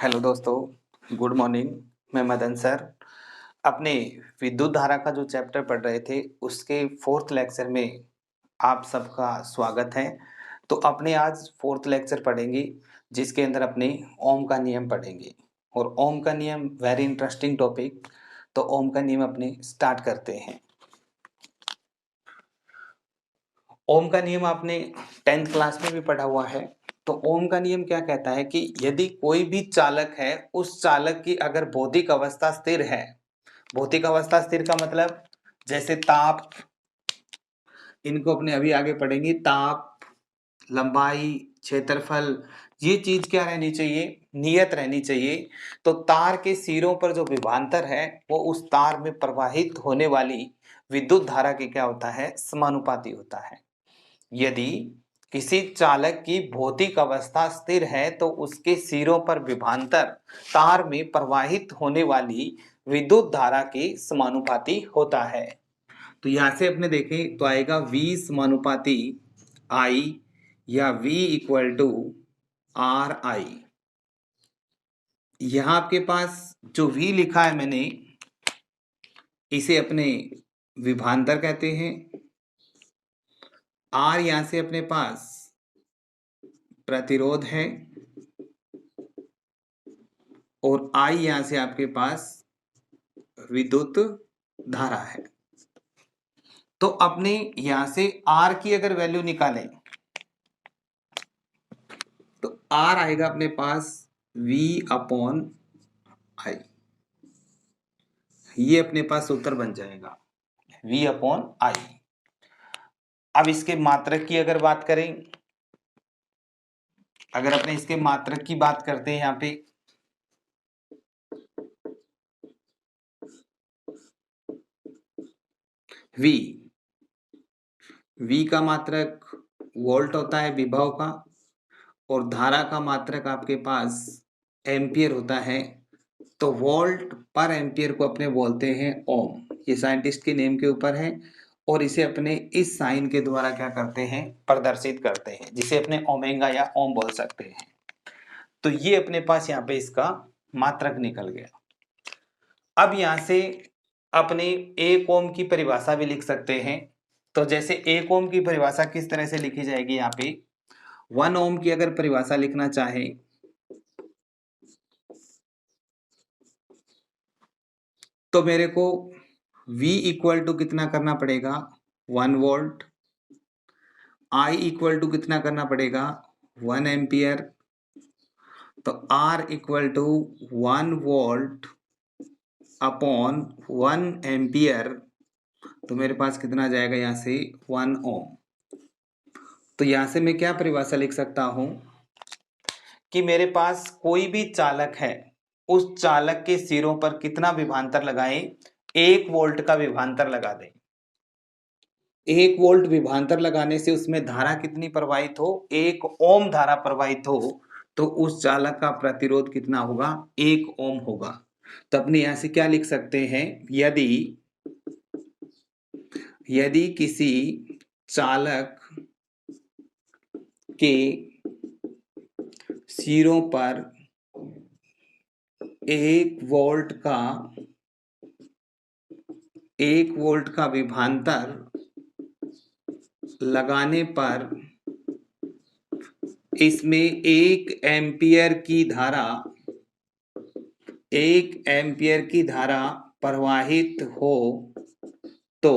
Hello दोस्तों, good morning. मैं Madan sir अपने विद्युत धारा का जो चैप्टर पढ़ रहे थे उसके फोर्थ लेक्चर में आप सबका स्वागत है। तो अपने आज फोर्थ लेक्चर पढ़ेंगे जिसके अंदर अपने ओम का नियम पढ़ेंगे। और ओम का नियम वेरी इंटरेस्टिंग टॉपिक। तो ओम का नियम अपने स्टार्ट करते हैं। ओम का नियम आपने 10th क्लास में भी पढ़ा हुआ है। तो ओम का नियम क्या कहता है कि यदि कोई भी चालक है, उस चालक की अगर भौतिक अवस्था स्थिर है। भौतिक अवस्था स्थिर का मतलब जैसे ताप, इनको अपने अभी आगे पढ़ेंगे। ताप, लंबाई, क्षेत्रफल, ये चीज क्या रहनी चाहिए? नियत रहनी चाहिए। तो तार के सिरों पर जो विभवांतर है वो उस तार में प्रवाहित होने वाली विद्युत धारा के क्या होता है? समानुपाती होता है। यदि किसी चालक की भौतिक अवस्था स्थिर है तो उसके सिरों पर विभवांतर तार में प्रवाहित होने वाली विद्युत धारा के समानुपाती होता है। तो यहां से अपने देखें तो आएगा V समानुपाती I या V equal to R I. यहां आपके पास जो V लिखा है मैंने, इसे अपने विभवांतर कहते हैं। R यहां से अपने पास प्रतिरोध है और I यहां से आपके पास विद्युत धारा है। तो अपने यहां से R की अगर वैल्यू निकालें तो R आएगा अपने पास V अपॉन I। ये अपने पास सूत्र बन जाएगा V अपॉन I। अब इसके मात्रक की अगर बात करें, अगर अपने इसके मात्रक की बात करते हैं यहां पे, V का मात्रक वोल्ट होता है विभव का, और धारा का मात्रक आपके पास एम्पियर होता है। तो वोल्ट पर एम्पियर को अपने बोलते हैं ओम। ये साइंटिस्ट के नेम के ऊपर है और इसे अपने इस साइन के द्वारा क्या करते हैं? प्रदर्शित करते हैं, जिसे अपने ओमेगा या ओम बोल सकते हैं। तो ये अपने पास यहाँ पे इसका मात्रक निकल गया। अब यहां से अपने एक ओम की परिभाषा भी लिख सकते हैं। तो जैसे एक ओम की परिभाषा किस तरह से लिखी जाएगी? यहाँ पे 1 ओम की अगर परिभाषा लिखना चाहे तो मेरे को V इक्वल टू कितना करना पड़ेगा? 1 वोल्ट। I इक्वल टू कितना करना पड़ेगा? 1 एम्पियर। तो R equal to 1 volt upon 1 ampere. तो मेरे पास कितना जाएगा यहाँ से? 1 ओम। तो यहाँ से मैं क्या परिभाषा लिख सकता हूँ कि मेरे पास कोई भी चालक है, उस चालक के सिरों पर कितना विभवांतर लगाएं? 1 वोल्ट का विभवांतर लगा दें। 1 वोल्ट विभवांतर लगाने से उसमें धारा कितनी प्रवाहित हो? 1 ओम धारा प्रवाहित हो। तो उस चालक का प्रतिरोध कितना होगा? 1 ओम होगा। तो अपने यहां से क्या लिख सकते हैं? यदि किसी चालक के सिरों पर 1 वोल्ट का विभवांतर लगाने पर इसमें 1 एम्पियर की धारा प्रवाहित हो तो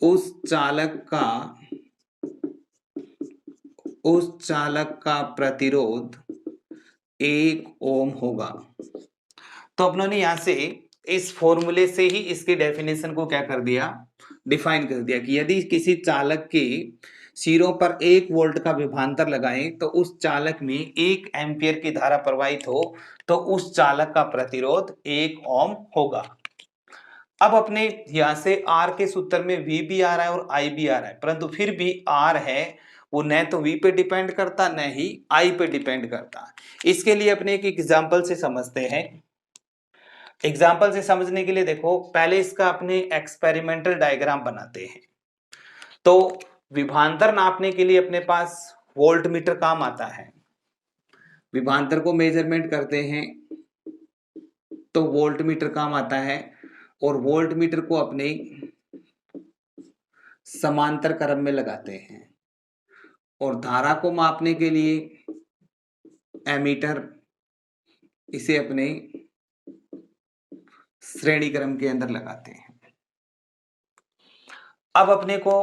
उस चालक का प्रतिरोध 1 ओम होगा। तो अपनों ने यहां से इस फॉर्मूले से ही इसकी डेफिनेशन को क्या कर दिया? डिफाइन कर दिया कि यदि किसी चालक के सिरों पर 1 वोल्ट का विभवांतर लगाएं तो उस चालक में 1 एम्पियर की धारा प्रवाहित हो तो उस चालक का प्रतिरोध 1 ओम होगा। अब अपने यहां से R के सूत्र में V भी आ रहा है और I भी आ रहा है, परंतु फिर भी R है वो न तो V पे डिपेंड करता न ही I पे डिपेंड करता। इसके लिए अपने एक एग्जाम्पल से समझते हैं। एग्जाम्पल से समझने के लिए देखो, पहले इसका अपने एक्सपेरिमेंटल डायग्राम बनाते हैं। तो विभवांतर नापने के लिए अपने पास वोल्ट मीटर काम आता है। विभवांतर को मेजरमेंट करते हैं तो वोल्ट मीटर काम आता है, और वोल्ट मीटर को अपने समांतर क्रम में लगाते हैं, और धारा को मापने के लिए एमीटर इसे अपने श्रेणी क्रम के अंदर लगाते हैं। अब अपने को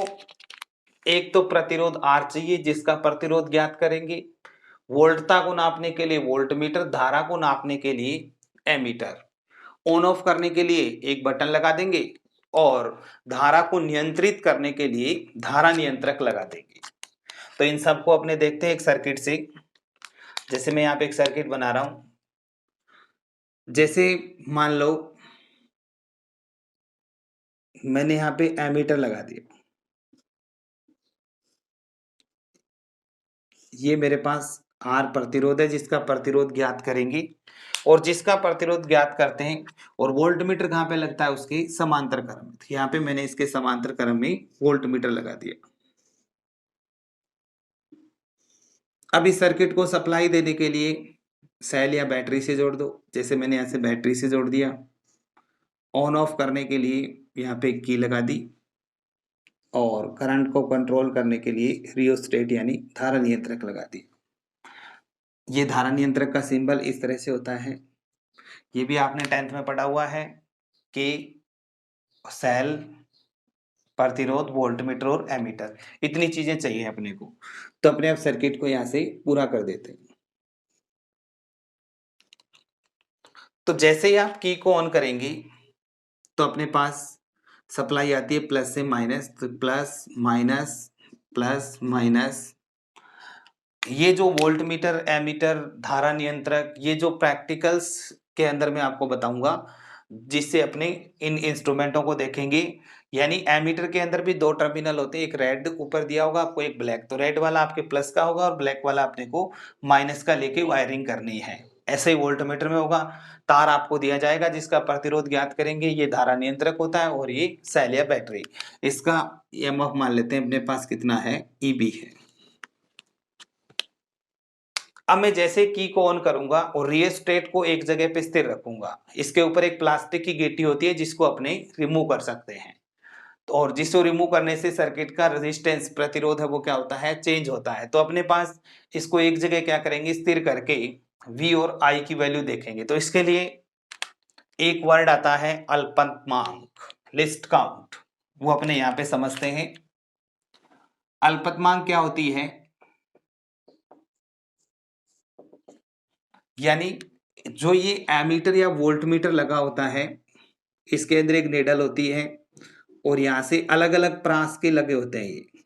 एक तो प्रतिरोध R चाहिए जिसका प्रतिरोध ज्ञात करेंगे, वोल्टता को नापने के लिए वोल्ट मीटर, धारा को नापने के लिए एमीटर। ऑन ऑफ करने के लिए एक बटन लगा देंगे और धारा को नियंत्रित करने के लिए धारा नियंत्रक लगा देंगे। तो इन सबको अपने देखते हैं एक सर्किट से। जैसे मैं यहाँ पे एक सर्किट बना रहा हूं, जैसे मान लो मैंने यहाँ पे एमीटर लगा दिया, ये मेरे पास R प्रतिरोध है जिसका प्रतिरोध ज्ञात करेंगे, और जिसका प्रतिरोध ज्ञात करते हैं, और वोल्ट मीटर कहाँ पे लगता है उसके समांतर क्रम में। यहाँ पे मैंने इसके समांतर क्रम में वोल्ट मीटर लगा दिया। अब इस सर्किट को सप्लाई देने के लिए सेल या बैटरी से जोड़ दो, जैसे मैंने यहाँ से बैटरी से जोड़ दिया। ऑन ऑफ करने के लिए यहाँ पे की लगा दी, और करंट को कंट्रोल करने के लिए रियोस्टेट यानी धारा नियंत्रक लगा दी। ये धारा नियंत्रक का सिंबल इस तरह से होता है। ये भी आपने 10th में पढ़ा हुआ है कि सेल, प्रतिरोध, वोल्टमीटर और एमीटर, इतनी चीजें चाहिए अपने को। तो अपने आप सर्किट को यहां से पूरा कर देते हैं। तो जैसे ही आप की को ऑन करेंगे तो अपने पास सप्लाई आती है प्लस से माइनस, तो प्लस माइनस प्लस माइनस। ये जो वोल्ट मीटर, एमीटर, धारा नियंत्रक, ये जो प्रैक्टिकल्स के अंदर मैं आपको बताऊंगा, जिससे अपने इन इंस्ट्रूमेंटों को देखेंगे। यानी एमीटर के अंदर भी दो टर्मिनल होते हैं, एक रेड ऊपर दिया होगा आपको, एक ब्लैक। तो रेड वाला आपके प्लस का होगा और ब्लैक वाला अपने को माइनस का लेके वायरिंग करनी है। ऐसे ही वोल्ट मीटर में होगा, तार आपको दिया जाएगा जिसका प्रतिरोध ज्ञात करेंगे, ये धारा नियंत्रक होता है, और ये सेल या बैटरी। इसका EMF मान लेते हैं अपने पास कितना है, EB है। अब मैं जैसे की को ऑन करूंगा और रियोस्टेट को एक जगह पे स्थिर रखूंगा, इसके ऊपर एक प्लास्टिक की गिट्टी होती है जिसको अपने रिमूव कर सकते हैं। तो और जिसको रिमूव करने से सर्किट का रेजिस्टेंस, प्रतिरोध है वो क्या होता है, चेंज होता है। तो अपने पास इसको एक जगह क्या करेंगे, स्थिर करके V और I की वैल्यू देखेंगे। तो इसके लिए एक वर्ड आता है अल्पतमांक, लिस्ट काउंट, वो अपने यहां पे समझते हैं। अल्पतमांक क्या होती है, यानी जो ये एमीटर या वोल्ट मीटर लगा होता है, इसके अंदर एक नेडल होती है, और यहां से अलग अलग प्रास के लगे होते हैं।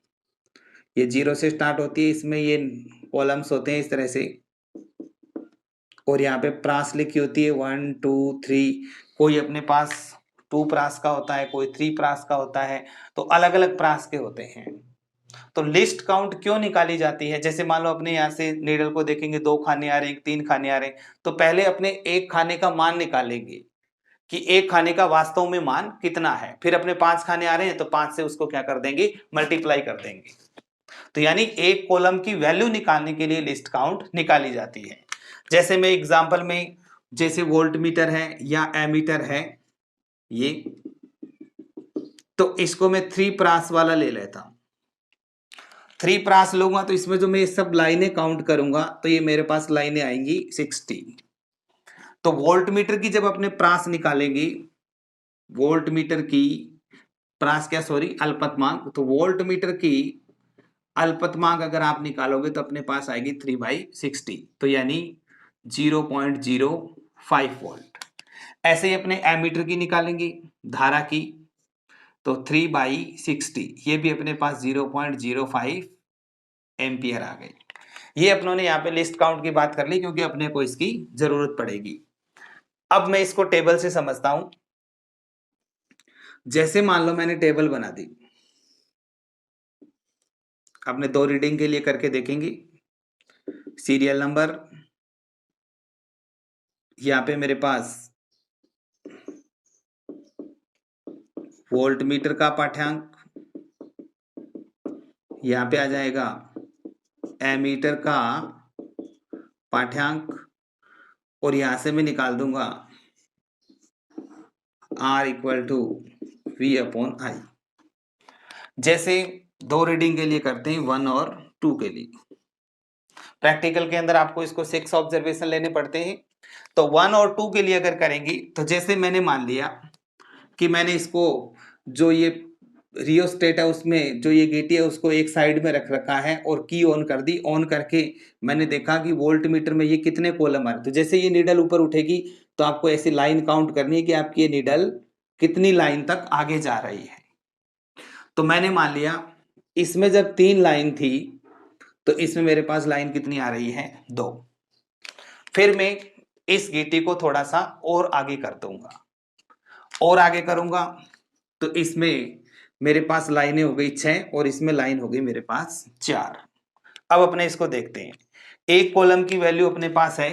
ये 0 से स्टार्ट होती है, इसमें ये कॉलम्स होते हैं इस तरह से, और यहाँ पे प्रास लिखी होती है 1 2 3। कोई अपने पास 2 प्रास का होता है, कोई 3 प्रास का होता है, तो अलग अलग प्रास के होते हैं। तो लिस्ट काउंट क्यों निकाली जाती है, जैसे मान लो अपने यहाँ से नीडल को देखेंगे, 2 खाने आ रहे हैं, 3 खाने आ रहे हैं, तो पहले अपने एक खाने का मान निकालेंगे कि एक खाने का वास्तव में मान कितना है, फिर अपने 5 खाने आ रहे हैं तो 5 से उसको क्या कर देंगे, मल्टीप्लाई कर देंगे। तो यानी एक कॉलम की वैल्यू निकालने के लिए लिस्ट काउंट निकाली जाती है। जैसे मैं एग्जांपल में, जैसे वोल्ट मीटर है या एमीटर है ये, तो इसको मैं 3 प्रास वाला ले लेता हूं। 3 प्रास लूंगा तो इसमें जो मैं सब लाइनें काउंट करूंगा तो ये मेरे पास लाइनें आएंगी 60। तो वोल्ट मीटर की जब अपने प्रास निकालेंगे, वोल्ट मीटर की प्रास क्या, सॉरी, अल्पतमांक, तो वोल्ट मीटर की अल्पतमांक अगर आप निकालोगे तो अपने पास आएगी 3/60, तो यानी 0.05 वोल्ट। ऐसे ही अपने एमीटर की निकालेंगे, धारा की, तो 3/60, ये भी अपने पास 0.05 एम्पियर आ गई। ये अपनों ने यहाँ पे लिस्ट काउंट की बात कर ली क्योंकि अपने को इसकी जरूरत पड़ेगी। अब मैं इसको टेबल से समझता हूं। जैसे मान लो मैंने टेबल बना दी, अपने 2 रीडिंग के लिए करके देखेंगे। सीरियल नंबर, यहाँ पे मेरे पास वोल्ट मीटर का पाठ्यांक, यहाँ पे आ जाएगा एमीटर का पाठ्यांक और यहां से मैं निकाल दूंगा R equal to V upon I. जैसे दो रीडिंग के लिए करते हैं 1 और 2 के लिए, प्रैक्टिकल के अंदर आपको इसको 6 ऑब्जर्वेशन लेने पड़ते हैं। तो 1 और 2 के लिए अगर करेंगे तो जैसे मैंने मान लिया कि मैंने इसको जो ये रियोस्टेट है उसमें जो ये गेटी है उसको एक साइड में रख रखा है और की ऑन कर दी। ऑन करके मैंने देखा कि वोल्ट मीटर में ये कितने कॉलम आ रहे, तो जैसे ये नीडल ऊपर उठेगी तो आपको ऐसी लाइन काउंट करनी है कि आपकी ये नीडल कितनी लाइन तक आगे जा रही है। तो मैंने मान लिया इसमें जब 3 लाइन थी तो इसमें मेरे पास लाइन कितनी आ रही है 2। फिर मैं इस गीटी को थोड़ा सा और आगे कर दूंगा, और आगे करूंगा तो इसमें मेरे पास लाइनें हो गई 6 और इसमें लाइन हो गई मेरे पास 4। अब अपने इसको देखते हैं। एक कॉलम की वैल्यू अपने पास है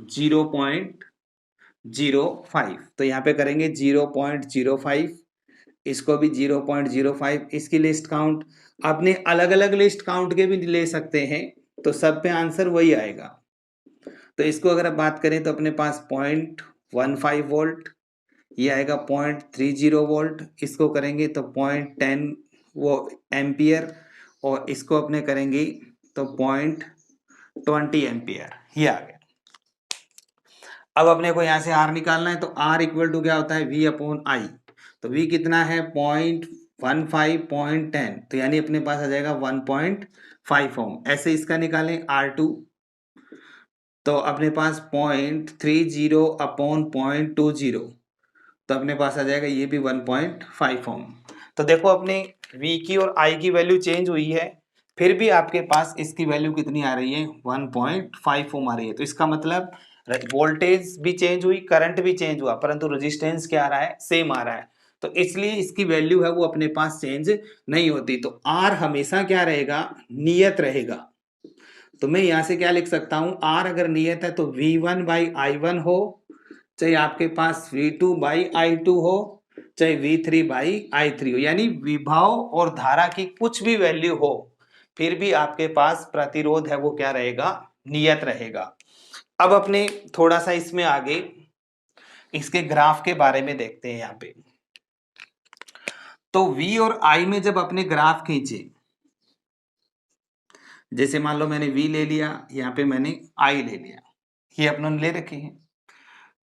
0.05, तो यहाँ पे करेंगे 0.05, इसको भी 0.05, इसकी लिस्ट काउंट अपने अलग अलग लिस्ट काउंट के भी ले सकते हैं, तो सब पे आंसर वही आएगा। तो इसको अगर आप बात करें तो अपने पास 0.15 वोल्ट, ये आएगा 0.30 वोल्ट, इसको करेंगे तो 0.10 वो एम्पियर, और इसको अपने करेंगे तो 0.20 एम्पियर, ये आ गया। अब अपने को यहां से R निकालना है, तो R इक्वल टू क्या होता है V अपॉन आई। तो V कितना है 0.15 0.10, तो यानी अपने पास आ जाएगा 1.5 ओम। ऐसे इसका निकालें R2, तो अपने पास 0.30 अपॉन 0.20, तो अपने पास आ जाएगा ये भी 1.5 ओम। तो देखो अपने V की और I की वैल्यू चेंज हुई है, फिर भी आपके पास इसकी वैल्यू कितनी आ रही है 1.5 ओम आ रही है। तो इसका मतलब वोल्टेज भी चेंज हुई, करंट भी चेंज हुआ, परंतु रेजिस्टेंस क्या आ रहा है, सेम आ रहा है। तो इसलिए इसकी वैल्यू है वो अपने पास चेंज नहीं होती। तो R हमेशा क्या रहेगा, नियत रहेगा। तो मैं यहां से क्या लिख सकता हूं, R अगर नियत है तो V1 बाई I1 हो, चाहे आपके पास V2 बाई I2 हो, चाहे V3 बाई I3 हो, यानी विभव और धारा की कुछ भी वैल्यू हो, फिर भी आपके पास प्रतिरोध है वो क्या रहेगा, नियत रहेगा। अब अपने थोड़ा सा इसमें आगे इसके ग्राफ के बारे में देखते हैं। यहाँ पे तो V और I में जब अपने ग्राफ खींचे, जैसे मान लो मैंने V ले लिया, यहाँ पे मैंने I ले लिया, ये अपनों ने ले रखे हैं।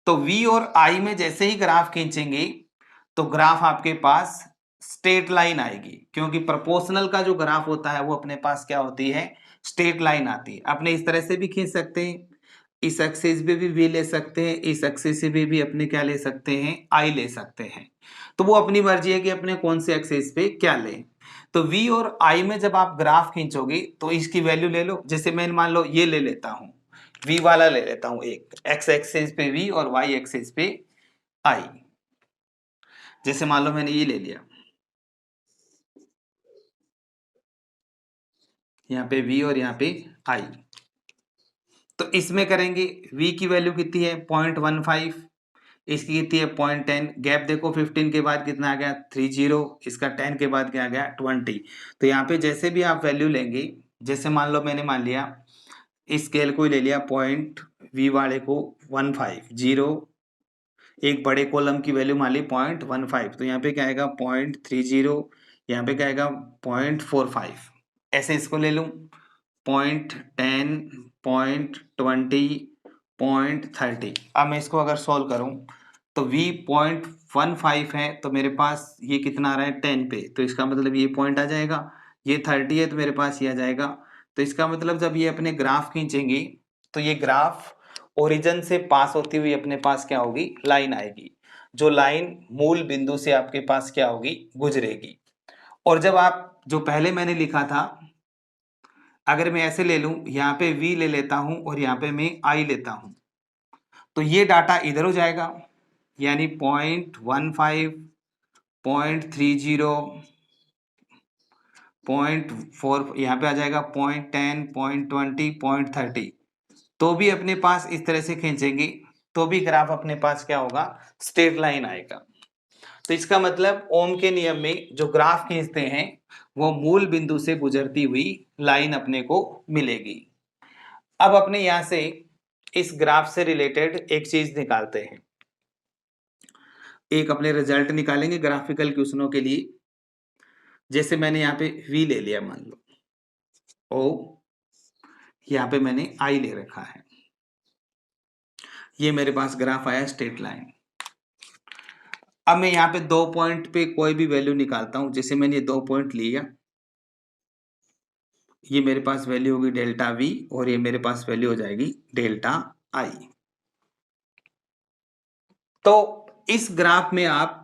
तो V और I में जैसे ही ग्राफ खींचेंगे तो ग्राफ आपके पास स्ट्रेट लाइन आएगी, क्योंकि प्रोपोर्शनल का जो ग्राफ होता है वो अपने पास क्या होती है, स्ट्रेट लाइन आती है। अपने इस तरह से भी खींच सकते हैं, इस एक्सिस पे भी V ले सकते हैं, इस एक्सिस से भी अपने क्या ले सकते हैं, I ले सकते हैं। तो वो अपनी मर्जी है कि अपने कौन से एक्सिस पे क्या लें। तो V और I में जब आप ग्राफ खींचोगे तो इसकी वैल्यू ले लो। जैसे मैं मान लो ये ले लेता हूं, V वाला ले लेता हूं, एक एक्स एक्सिस पे V और Y एक्सिस पे I। जैसे मान लो मैंने ये ले लिया, यहाँ पे V और यहाँ पे I। तो इसमें करेंगे V की वैल्यू कितनी है 0.15, इसकी कितनी है 0.10, गैप देखो 15 के बाद कितना आ गया 30, इसका 10 के बाद क्या आ गया 20। तो यहाँ पे जैसे भी आप वैल्यू लेंगे, जैसे मान लो मैंने मान लिया इस स्केल को ले लिया, पॉइंट V वाले को 150, एक बड़े कॉलम की वैल्यू मान ली 0.15, तो यहाँ पे क्या आएगा 0.30, यहाँ पे क्या आएगा 0.45। ऐसे इसको ले लूँ 0.10 0.20 0.30। अब मैं इसको अगर सॉल्व करूँ तो V 0.15 है, तो मेरे पास ये कितना आ रहा है 10 पे, तो इसका मतलब ये पॉइंट आ जाएगा। ये 30 है तो मेरे पास ये आ जाएगा। तो इसका मतलब जब ये अपने ग्राफ खींचेंगे तो ये ग्राफ ओरिजिन से पास होती हुई अपने पास क्या होगी, लाइन आएगी, जो लाइन मूल बिंदु से आपके पास क्या होगी, गुजरेगी। और जब आप जो पहले मैंने लिखा था, अगर मैं ऐसे ले लूं, यहाँ पे V ले लेता हूं और यहाँ पे मैं I लेता हूं, तो ये डाटा इधर हो जाएगा, यानी 0.15 0.30 0.4, यहाँ पे आ जाएगा 0.10 0.20 0.30। तो भी अपने पास इस तरह से खींचेंगे तो भी ग्राफ अपने पास क्या होगा, स्ट्रेट लाइन आएगा। तो इसका मतलब ओम के नियम में जो ग्राफ खींचते हैं वो मूल बिंदु से गुजरती हुई लाइन अपने को मिलेगी। अब अपने यहां से इस ग्राफ से रिलेटेड एक चीज निकालते हैं। एक अपने रिजल्ट निकालेंगे ग्राफिकल क्वेश्चनों के लिए। जैसे मैंने यहाँ पे V ले लिया, मान लो O, यहाँ पे मैंने I ले रखा है। ये मेरे पास ग्राफ आया स्ट्रेट लाइन। अब मैं यहाँ पे 2 पॉइंट पे कोई भी वैल्यू निकालता हूं। जैसे मैंने ये 2 पॉइंट लिया, ये मेरे पास वैल्यू होगी डेल्टा V और ये मेरे पास वैल्यू हो जाएगी डेल्टा I। तो इस ग्राफ में आप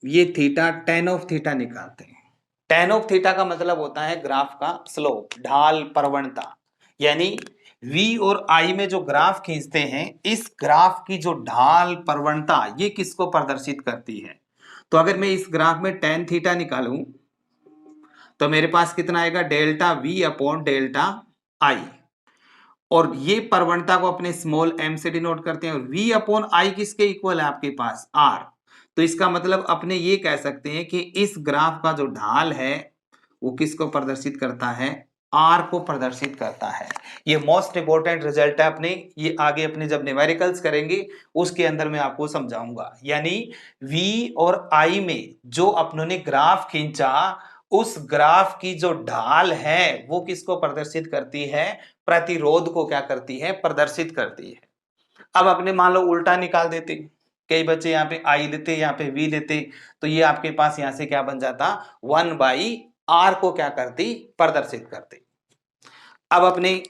ये थीटा tan ऑफ थीटा निकालते हैं। tan ऑफ थीटा का मतलब होता है ग्राफ का स्लोप, ढाल, प्रवणता। यानी V और I में जो ग्राफ खींचते हैं, इस ग्राफ की जो ढाल, प्रवणता, ये किसको प्रदर्शित करती है। तो अगर मैं इस ग्राफ में tan थीटा निकालूं तो मेरे पास कितना आएगा, delta V upon delta I। और ये प्रवणता को अपने स्मॉल m से डिनोट करते हैं। और V अपॉन I किसके इक्वल है आपके पास, R। तो इसका मतलब अपने ये कह सकते हैं कि इस ग्राफ का जो ढाल है वो किसको प्रदर्शित करता है, R को प्रदर्शित करता है। ये मोस्ट इंपोर्टेंट रिजल्ट है अपने, ये आगे अपने जब न्यूमेरिकल्स करेंगे उसके अंदर मैं आपको समझाऊंगा। यानी V और I में जो अपनों ने ग्राफ खींचा, उस ग्राफ की जो ढाल है वो किसको प्रदर्शित करती है, प्रतिरोध को क्या करती है, प्रदर्शित करती है। अब अपने मान लो उल्टा निकाल देते, कई बच्चे यहाँ पे I लेते, यहाँ पे V लेते, तो ये आपके पास यहाँ से क्या बन जाता, 1/R को क्या करती, प्रदर्शित करती। अब अपने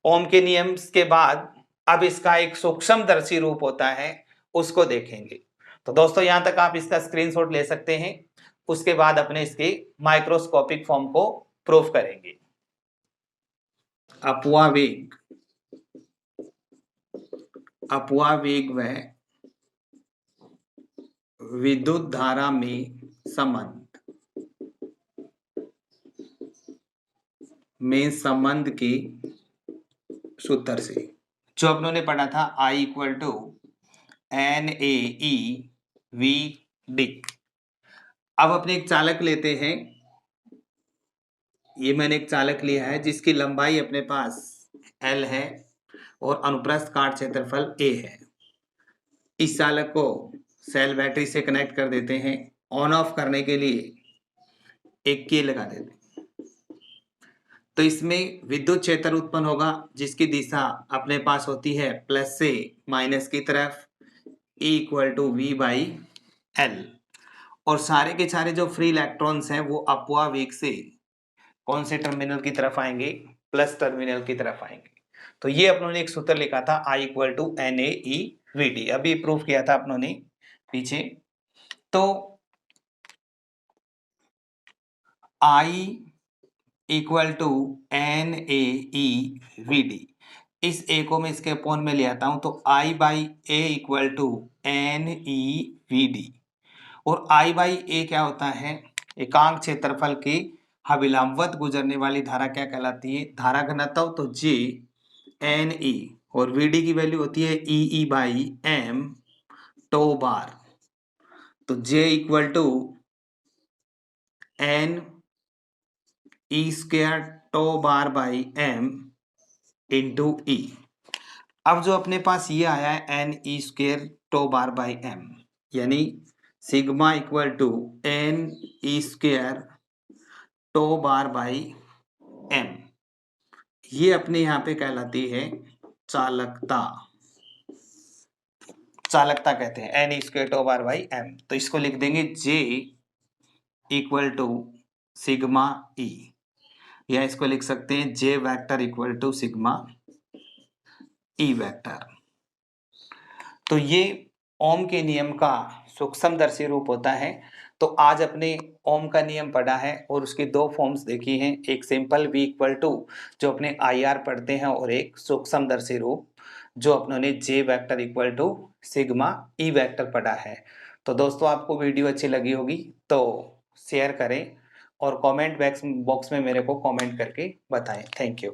ओम के नियम के बाद अब इसका एक सूक्ष्मदर्शी रूप होता है, उसको देखेंगे। तो दोस्तों यहां तक आप इसका स्क्रीनशॉट ले सकते हैं। उसके बाद अपने इसके माइक्रोस्कोपिक फॉर्म को प्रूफ करेंगे। अपवावेग, अपवावेग व विद्युत धारा में संबंध के सूत्र से, जो अपनों ने पढ़ा था I इक्वल टू NAEVD। अब अपने एक चालक लेते हैं। ये मैंने एक चालक लिया है जिसकी लंबाई अपने पास L है और अनुप्रस्थ काट क्षेत्रफल A है। इस चालक को सेल बैटरी से कनेक्ट कर देते हैं। ऑन ऑफ करने के लिए एक की लगा देते हैं। तो इसमें विद्युत क्षेत्र उत्पन्न होगा जिसकी दिशा अपने पास होती है प्लस से माइनस की तरफ, E इक्वल टू V/L। और सारे के सारे जो फ्री इलेक्ट्रॉन्स हैं वो अपवावेग से कौन से टर्मिनल की तरफ आएंगे, प्लस टर्मिनल की तरफ आएंगे। तो ये अपनों ने एक सूत्र लिखा था I इक्वल टू NAEVD, अभी प्रूफ किया था अपनों ने पीछे। तो I इक्वल टू NAEVD, इस A को मैं इसके अपॉन में ले आता हूं तो I/A इक्वल टू NEVD। और I/A क्या होता है, एकांक क्षेत्रफल के अभिलंबवत गुजरने वाली धारा क्या कहलाती है, धारा घनत्व, तो J NE। और VD की वैल्यू होती है EE/M टो बार। तो J equal to N E square tau bar by M into E। अब जो अपने पास ये आया है N E square tau bar by M, यानी sigma equal to N E square tau bar by M, ये अपने यहाँ पे कहलाती है चालकता। चालकता कहते हैं N E square tau bar by M। तो इसको लिख देंगे J equal to sigma E, या इसको लिख सकते हैं J vector equal to sigma E vector. तो ये ओम के नियम का सूक्ष्मदर्शी रूप होता है। तो आज अपने ओम का नियम पढ़ा है और उसकी दो फॉर्म्स देखी हैं, एक सिंपल V इक्वल टू जो अपने IR पढ़ते हैं, और एक सूक्ष्मदर्शी रूप जो अपनों ने J vector equal to sigma E vector पढ़ा है। तो दोस्तों आपको वीडियो अच्छी लगी होगी तो शेयर करें और कमेंट बॉक्स में मेरे को कमेंट करके बताएं। Thank you.